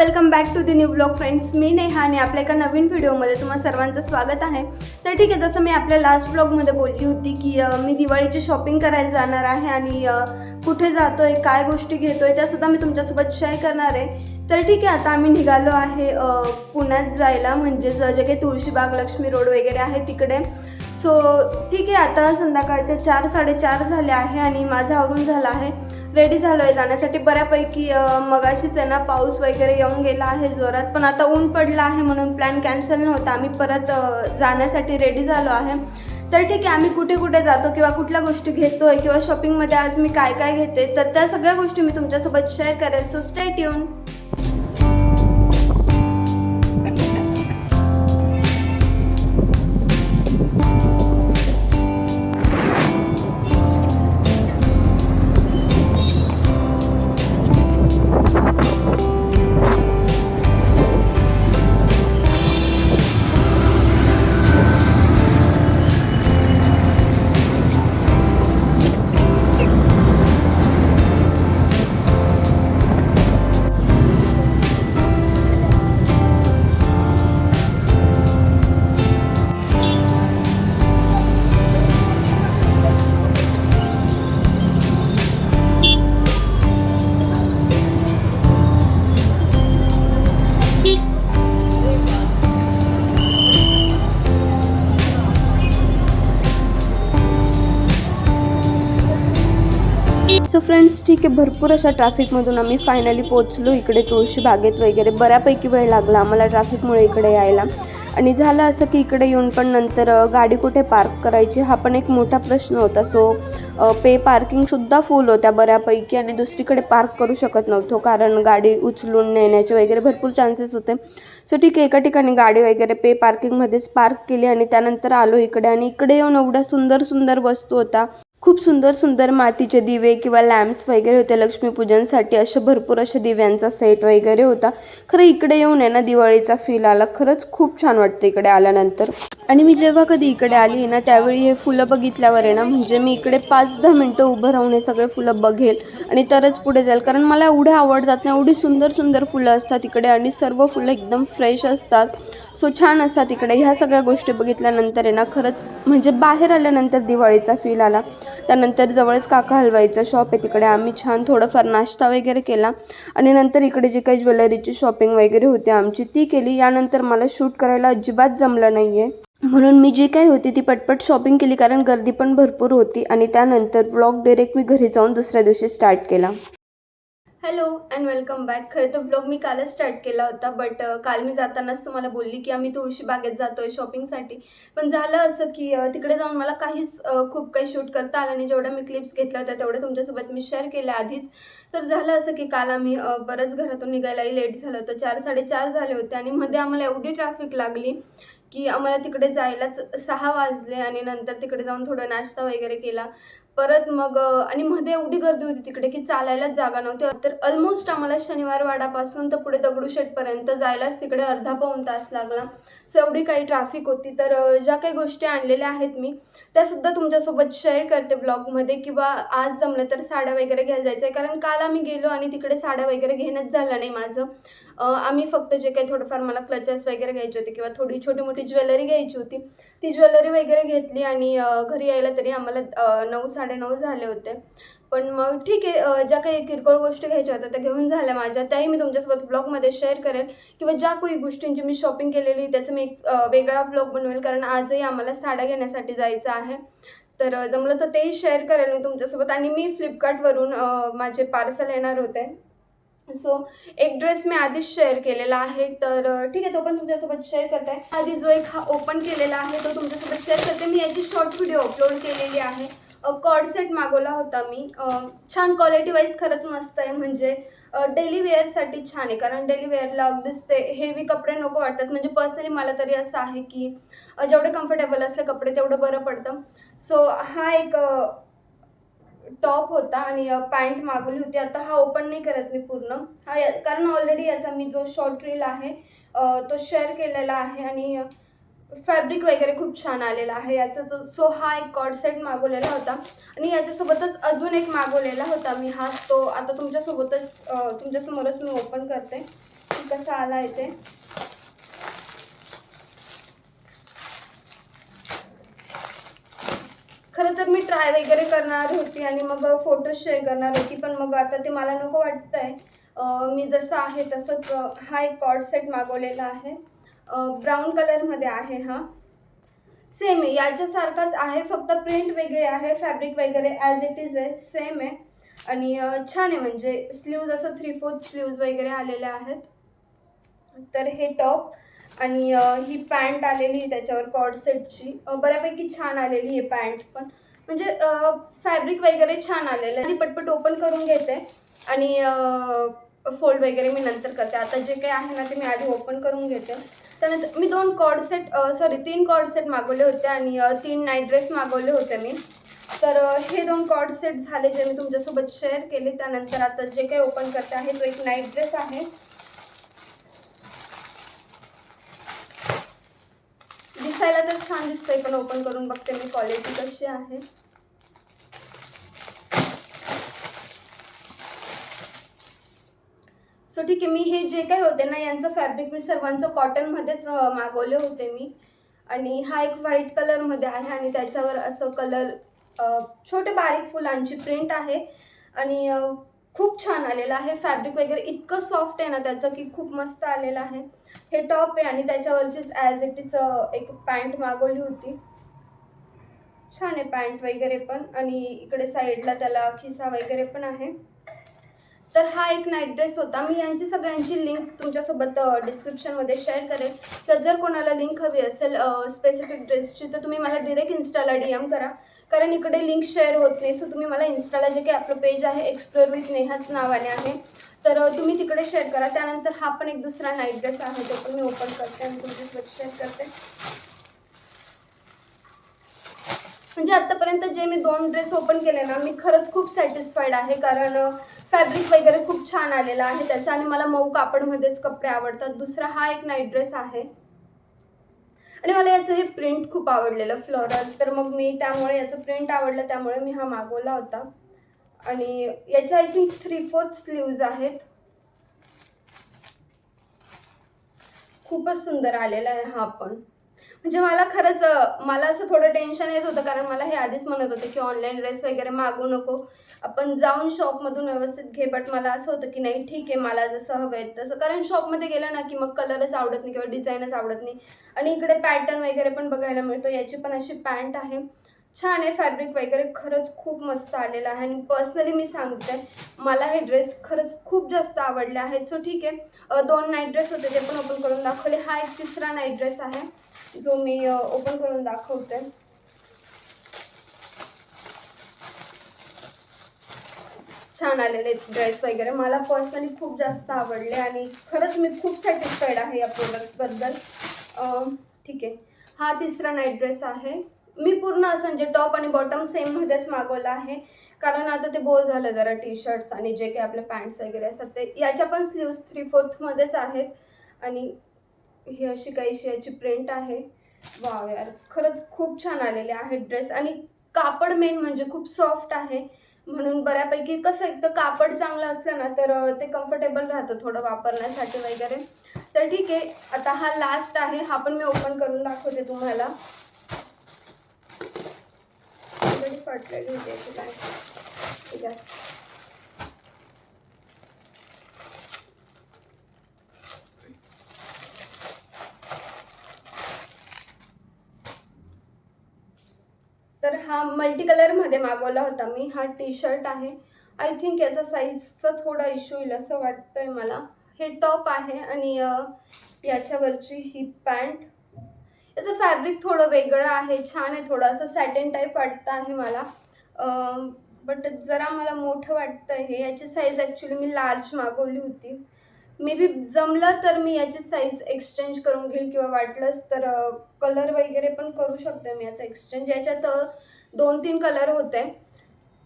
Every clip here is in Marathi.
Welcome back to the new blog friends. मी नेहा आणि आपल्या एका नवीन व्हिडिओमध्ये तुम्हा सर्वांचं स्वागत आहे. तर ठीक आहे, जसं मी आपल्या लास्ट ब्लॉगमध्ये बोलली होती की मी दिवाळीची शॉपिंग करायला जाणार आहे आणि कुठे जातोय, काय गोष्टी घेतोय त्यासुद्धा मी तुमच्यासोबत शेअर करणार आहे. तर ठीक आहे, आता आम्ही निघालो आहे पुण्यात जायला, म्हणजेच जे काही तुळशीबाग लक्ष्मी रोड वगैरे आहे तिकडे. सो ठीक आहे, आता संध्याकाळच्या 4-4:30 झाले आहे आणि माझं आवरून झालं आहे, रेडी झालो आहे जाण्यासाठी बऱ्यापैकी. मगाशीच आहे ना पाऊस वगैरे येऊन गेला आहे जोरात, पण आता ऊन पडलं आहे म्हणून प्लॅन कॅन्सल नव्हता. आम्ही परत जाण्यासाठी रेडी झालो आहे. तर ठीक आहे, आम्ही कुठे कुठे जातो किंवा कुठल्या गोष्टी घेतो आहे किंवा शॉपिंगमध्ये आज मी काय काय घेते, तर त्या सगळ्या गोष्टी मी तुमच्यासोबत शेअर करेन. So stay tune. So friends, ठीक आहे, भरपूर अशा ट्रॅफिकमधून आम्ही फायनली पोचलो इकडे तुळशी बागेत वगैरे. बऱ्यापैकी वेळ लागला आम्हाला ट्रॅफिकमुळे इकडे यायला. आणि झालं असं की इकडे येऊन पण नंतर गाडी कुठे पार्क करायची हा पण एक मोठा प्रश्न होता. सो पार्किंगसुद्धा फुल होत्या बऱ्यापैकी आणि दुसरीकडे पार्क करू शकत नव्हतो कारण गाडी उचलून नेण्याचे वगैरे भरपूर चान्सेस होते. सो ठीक आहे, एका ठिकाणी गाडी वगैरे पार्किंगमध्येच पार्क केली आणि त्यानंतर आलो इकडे. आणि इकडे येऊन एवढ्या सुंदर सुंदर वस्तू होता, खूप सुंदर सुंदर मातीचे दिवे किंवा लॅम्प्स वगैरे होते लक्ष्मीपूजनसाठी. असे भरपूर असे दिव्यांचा सेट वगैरे होता. खरं इकडे येऊन आहे ना दिवाळीचा फील आला. खरंच खूप छान वाटतं इकडे आल्यानंतर. आणि मी जेव्हा कधी इकडे आली आहे ना त्यावेळी हे फुलं बघितल्यावर आहे ना, म्हणजे मी इकडे 5-10 मिनटं उभं राहून हे सगळे फुलं बघेल आणि तरच पुढे जाईल, कारण मला एवढे आवडतात ना. एवढी सुंदर सुंदर फुलं असतात इकडे आणि सर्व फुलं एकदम फ्रेश असतात. सो छान असतात इकडे. ह्या सगळ्या गोष्टी बघितल्यानंतर आहे ना खरंच म्हणजे बाहेर आल्यानंतर दिवाळीचा फील आला. त्यानंतर जवळच काका हलवाईचं शॉप आहे तिकडे आम्ही छान थोडंफार नाश्ता वगैरे केला आणि नंतर इकडे जी काही ज्वेलरीची शॉपिंग वगैरे होती आमची ती केली. यानंतर मला शूट करायला अजिबात जमलं नाही आहे, म्हणून मी जी काही होती ती पटपट शॉपिंग केली कारण गर्दी पण भरपूर होती. आणि त्यानंतर ब्लॉग डायरेक्ट मी घरी जाऊन दुसऱ्या दिवशी स्टार्ट केला. Hello and welcome back. खरं तर ब्लॉग मी कालच स्टार्ट केला होता, बट काल मी जातानाच तुम्हाला बोलली की आम्ही तुळशी बागेत जातो आहे शॉपिंगसाठी. पण झालं असं की तिकडे जाऊन मला काहीच खूप काही शूट करता आलं नाही. जेवढ्या मी क्लिप्स घेतल्या होत्या तेवढ्या तुमच्यासोबत मी शेअर केल्या आधीच. तर झालं असं की काल आम्ही बरंच घरातून निघायलाही लेट झालं होतं, 4-4:30 झाले होते आणि मध्ये आम्हाला एवढी ट्रॅफिक लागली की आम्हाला तिकडे जायलाच 6 वाजले. आणि नंतर तिकडे जाऊन थोडा नाश्ता वगैरे केला परत मग. आणि मध्ये एवढी गर्दी होती तिकडे की चालायलाच जागा नव्हती. तर ऑलमोस्ट आम्हाला शनिवारवाडापासून तर पुढे दगडूशेठपर्यंत जायलाच तिकडे अर्धा-पाऊण तास लागला. सो एवढी काही ट्रॅफिक होती. तर ज्या काही गोष्टी आणलेल्या आहेत मी त्यासुद्धा तुमच्यासोबत शेअर करते ब्लॉगमध्ये. किंवा आज जमलं तर साड्या वगैरे घ्यायला जायचं आहे, कारण काल आम्ही गेलो आणि तिकडे साड्या वगैरे घेणंच झालं नाही माझं. आम्ही फक्त जे काही थोडंफार मला क्लचेस वगैरे घ्यायचे होते किंवा थोडी छोटी मोठी ज्वेलरी घ्यायची होती ती ज्वेलरी वगैरे घेतली आणि घरी यायला तरी आम्हाला 9-9:30 झाले होते. पण मग ठीक आहे, ज्या काही किरकोळ गोष्टी घ्यायच्या होत्या त्या घेऊन झाल्या माझ्या, त्याही मी तुमच्यासोबत ब्लॉगमध्ये शेअर करेन. किंवा ज्या काही गोष्टींची मी शॉपिंग केलेली त्याचं मी एक वेगळा ब्लॉग बनवेल, कारण आजही आम्हाला साड्या घेण्यासाठी जायचं आहे. तर जमलं तर तेही शेअर करेल मी तुमच्यासोबत. आणि मी फ्लिपकार्टवरून माझे पार्सल येणार होते. सो एक ड्रेस मी आधीच शेअर केलेला आहे, तर ठीक आहे तो पण तुमच्यासोबत शेअर करते. आधी जो एक ओपन केलेला आहे तो तुमच्यासोबत शेअर करते. मी याची शॉर्ट व्हिडिओ अपलोड केलेली आहे. कॉर्ड सेट मागवला होता मी. छान क्वालिटी वाईज खरंच मस्त आहे, म्हणजे डेली वेअरसाठी छान आहे, कारण डेली वेअरला अगदीच ते हेवी कपडे नको वाटतात. म्हणजे पर्सनली मला तरी असं आहे की जेवढे कम्फर्टेबल असले कपडे तेवढं बरं पडतं. सो हा एक टॉप होता आणि पॅन्ट मागवली होती. आता हा ओपन नाही करत मी पूर्ण, कारण ऑलरेडी याचा मी जो शॉर्ट रील आहे तो शेअर केलेला आहे आणि फॅब्रिक वगैरे खूप छान आलेला आहे याचा. सो हा एक कॉर्ड सेट मागवलेला होता आणि याच्यासोबतच अजून एक मागवलेला होता मी. हा तो आता तुमच्यासमोरच मी ओपन करते. की कसा आला आहे ते. खरं तर मी ट्राय वगैरे करणार होती आणि मग फोटो शेअर करणार होती, पण मग आता ते मला नको वाटतंय. मी जसं आहे तसंच हा एक कॉर्ड सेट मागवलेला आहे. ब्राऊन कलरमध्ये आहे हा. सेम आहे, याच्यासारखाच आहे, फक्त प्रिंट वेगळे आहे. फॅब्रिक वगैरे ॲज इट इज आहे, सेम आहे. आणि छान आहे, म्हणजे स्लीव्ज असं 3/4 स्लीव्ज वगैरे आलेल्या आहेत. तर हे टॉप आणि ही पॅन्ट आलेली त्याच्यावर कॉर्ड सेटची. बऱ्यापैकी छान आलेली आहे पॅन्ट पण, म्हणजे फॅब्रिक वगैरे छान आलेलं आहे. पटपट ओपन करून घेते आणि फोल्ड वगैरे मी नंतर करते. आता जे काही आहे ना ते मी आधी ओपन करून घेते. त्यानंतर मी 3 कॉर्ड सेट मागवले होते आणि 3 नाईट ड्रेस मागवले होते मी. तर हे 2 कॉर्ड सेट झाले जे मी तुमच्यासोबत शेअर केले. त्यानंतर आता जे काही ओपन करते आहे तो एक नाईट ड्रेस आहे. दिसायला तर छान दिसतंय, पण ओपन करून बघते मी क्वालिटी कशी आहे. सो ठीक आहे, मी हे जे काही होते ना यांचं फॅब्रिक मी सर्वांचं कॉटनमध्येच मागवले होते मी. आणि हा एक व्हाईट कलरमध्ये आहे आणि त्याच्यावर असं कलर छोटे बारीक फुलांची प्रिंट आहे आणि खूप छान आलेलं आहे. फॅब्रिक वगैरे इतकं सॉफ्ट आहे ना त्याचं की खूप मस्त आलेलं आहे. हे टॉप आहे आणि त्याच्यावरचीच ॲज इट इज एक पॅन्ट मागवली होती. छान आहे पॅन्ट वगैरे पण, आणि इकडे साईडला त्याला खिसा वगैरे पण आहे. तर हा एक नाईट ड्रेस होता. मी यांची सगळ्यांची लिंक तुमच्यासोबत डिस्क्रिप्शनमध्ये शेअर करेल. तर जर कोणाला लिंक हवी असेल स्पेसिफिक ड्रेसची तर तुम्ही मला डायरेक्ट इन्स्टाला DM करा, कारण इकडे लिंक शेअर होत नाही. सो तुम्ही मला इन्स्टाला जे काही आपलं पेज आहे एक्सप्लोर विथ नेहाच नावाने आहे, तर तुम्ही तिकडे शेअर करा. त्यानंतर हा पण एक दुसरा नाईट ड्रेस आहे, तो पण मी ओपन करते आणि तुमच्यासोबत शेअर करते. म्हणजे आत्तापर्यंत जे मी 2 ड्रेस ओपन केले ना मी खरंच खूप सॅटिस्फाईड आहे, कारण फॅब्रिक वगैरे खूप छान आलेला आहे त्याचा आणि मला मऊ कापडमध्येच कपडे आवडतात. दुसरा हा एक नाईट ड्रेस आहे आणि मला याचं हे प्रिंट खूप आवडलेलं फ्लोरल, तर मग मी त्यामुळे याचं प्रिंट आवडलं त्यामुळे मी हा मागवला होता. आणि याच्या आय थिंक 3/4 स्लीव्ज आहेत. खूपच सुंदर आलेला आहे हा पण. म्हणजे मला खरंच मला असं थोडं टेन्शन येत होतं, कारण मला हे आधीच म्हणत होते की ऑनलाईन ड्रेस वगैरे मागवू नको, आपण जाऊन शॉपमधून व्यवस्थित घे. बट मला असं होतं की नाही ठीक आहे, मला जसं हवं आहे तसं, कारण शॉपमध्ये गेलं ना की मग कलरच आवडत नाही किंवा डिझाईनच आवडत नाही. आणि इकडे पॅटर्न वगैरे पण बघायला मिळतो. याची पण अशी पॅन्ट आहे, छान आहे. फॅब्रिक वगैरे खरंच खूप मस्त आलेलं आहे आणि पर्सनली मी सांगते मला हे ड्रेस खरंच खूप जास्त आवडले आहेत. सो ठीक आहे, 2 नाईट ड्रेस होते ते पण ओपन करून दाखवले. हा एक तिसरा नाईट ड्रेस आहे जो मी ओपन करून दाखवते. छान आलेले ड्रेस वगैरे मला पर्सनली खूप जास्त आवडले आणि खरंच मी खूप सॅटिस्फाईड आहे या प्रोडक्टबद्दल. ठीक आहे, हा तिसरा नाईट ड्रेस आहे. मी पूर्ण असं म्हणजे टॉप आणि बॉटम सेममध्येच मागवलं आहे, कारण आता ते बोर झालं जरा टी शर्ट्स आणि जे काही आपले पॅन्ट्स वगैरे असतात ते. याच्या पण स्लीव्स 3/4 मध्येच आहेत आणि ही अशी काहीशी याची प्रिंट आहे. वाव यार, खरंच खूप छान आलेले आहेत ड्रेस आणि कापड मेन म्हणजे खूप सॉफ्ट आहे, म्हणून बऱ्यापैकी कसं एक तर कापड चांगलं असलं ना तर ते कम्फर्टेबल राहतं थोडं वापरण्यासाठी वगैरे. तर ठीक आहे, आता हा लास्ट आहे, हा पण मी ओपन करून दाखवते तुम्हाला. ऑलरेडी फाटलेली होती याची पॅन्ट. ठीक आहे, तर हा मल्टी कलरमध्ये मागवला होता मी. हा टी शर्ट आहे. आय थिंक याचा साईजचा थोडा इश्यू येईल असं वाटतंय मला. हे टॉप आहे आणि याच्यावरची ही पॅन्ट. याचं फॅब्रिक थोडं वेगळं आहे, छान आहे, थोडं असं सॅटिन टाईप वाटतं आहे मला. बट जरा मला मोठं वाटतं हे. याची साईज ॲक्च्युली मी लार्ज मागवली होती. मे बी जमलं तर मी याची साईज एक्सचेंज करून घेईल किंवा वाटलंच तर कलर वगैरे पण करू शकते मी याचा एक्सचेंज. याच्यात 2-3 कलर होते,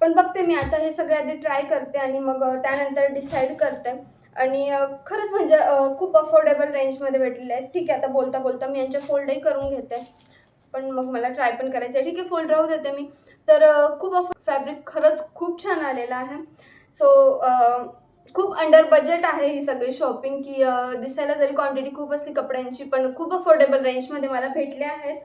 पण बघते मी आता. हे सगळे आधी ट्राय करते आणि मग त्यानंतर डिसाईड करते. आणि खरंच म्हणजे खूप अफोर्डेबल रेंजमध्ये भेटलेले आहेत. ठीक आहे, आता बोलता बोलता मी यांचे फोल्डही करून घेते, पण मग मला ट्राय पण करायचं आहे. ठीक आहे, फोल्ड राहू देते मी. तर खूप फॅब्रिक खरंच खूप छान आलेलं आहे. सो खूप अंडर बजेट आहे ही सगळी शॉपिंग, की दिसायला जरी क्वांटिटी खूप असली कपड्यांची, पण खूप अफोर्डेबल रेंजमध्ये मला भेटले आहेत.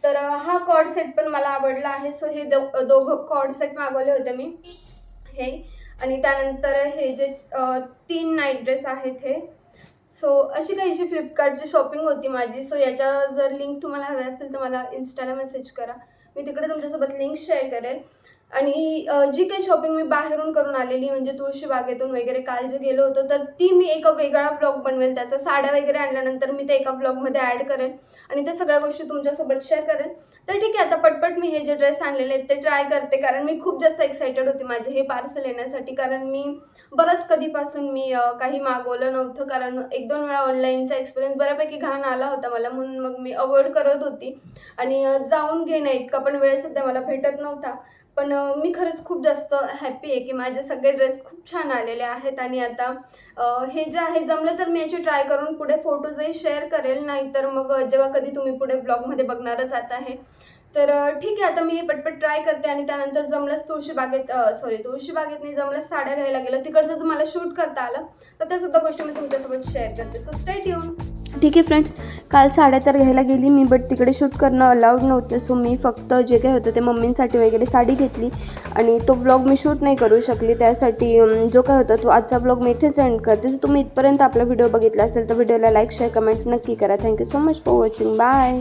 तर हा कॉर्ड सेट पण मला आवडला आहे. सो हे दोघं कॉर्ड सेट मागवले होते मी, हे. आणि त्यानंतर हे जे 3 नाईट ड्रेस आहेत हे. सो अशी काहीशी फ्लिपकार्टची शॉपिंग होती माझी. सो याच्या जर लिंक तुम्हाला हवे असतील तर मला इन्स्टाला मेसेज करा. मी तिकडे तुमच्यासोबत लिंक शेअर करेल. आणि जी काही शॉपिंग मी बाहेरून करून आलेली, म्हणजे तुळशीबागेतून वगैरे काल जे गेलो होतो, तर ती मी एका वेगळा ब्लॉग बनवेल. त्याचा साड्या वगैरे आणल्यानंतर मी ते एका ब्लॉगमध्ये ॲड करेन आणि त्या सगळ्या गोष्टी तुमच्यासोबत शेअर करेन. तर ठीक आहे, आता पटपट मी हे जे ड्रेस आणलेले आहेत ते ट्राय करते, कारण मी खूप जास्त एक्सायटेड होती माझे हे पार्सल येण्यासाठी. कारण मी बरंच कधीपासून मी काही मागवलं नव्हतं, कारण 1-2 वेळा ऑनलाईनचा एक्सपिरियन्स बऱ्यापैकी घाण आला होता मला, म्हणून मग मी अवॉइड करत होती. आणि जाऊन घेणं इतका पण वेळ सध्या मला भेटत नव्हता. पण मी खरंच खूप जास्त हॅपी आहे, की माझे सगळे ड्रेस खूप छान आलेले आहेत. आणि आता हे जे आहे, जमलं तर मी याची ट्राय करून पुढे फोटोजही शेअर करेल, नाहीतर मग जेव्हा कधी तुम्ही पुढे ब्लॉगमध्ये बघणारच आता आहे. तर ठीक आहे, आता मी हे पटपट ट्राय करते आणि त्यानंतर जमलंच तुळशीबागेत नाही, जमलंच साड्या घ्यायला गेलं, तिकडचं जर मला शूट करता आलं तर त्यासुद्धा गोष्टी मी तुमच्यासोबत शेअर करते. So stay tune. ठीक आहे फ्रेंड्स, काल साड्या तर घ्यायला गेली मी, बट तिकडे शूट करणं अलाउड नव्हतं. सो मी फक्त जे काही होतं ते मम्मींसाठी वगैरे साडी घेतली आणि तो ब्लॉग मी शूट नाही करू शकली. त्यासाठी जो काय होता तो आजचा ब्लॉग मी इथेच एंड करते. जर तुम्ही इथपर्यंत आपला व्हिडिओ बघितला असेल तर व्हिडिओला लाईक शेअर कमेंट नक्की करा. Thank you so much for watching. Bye.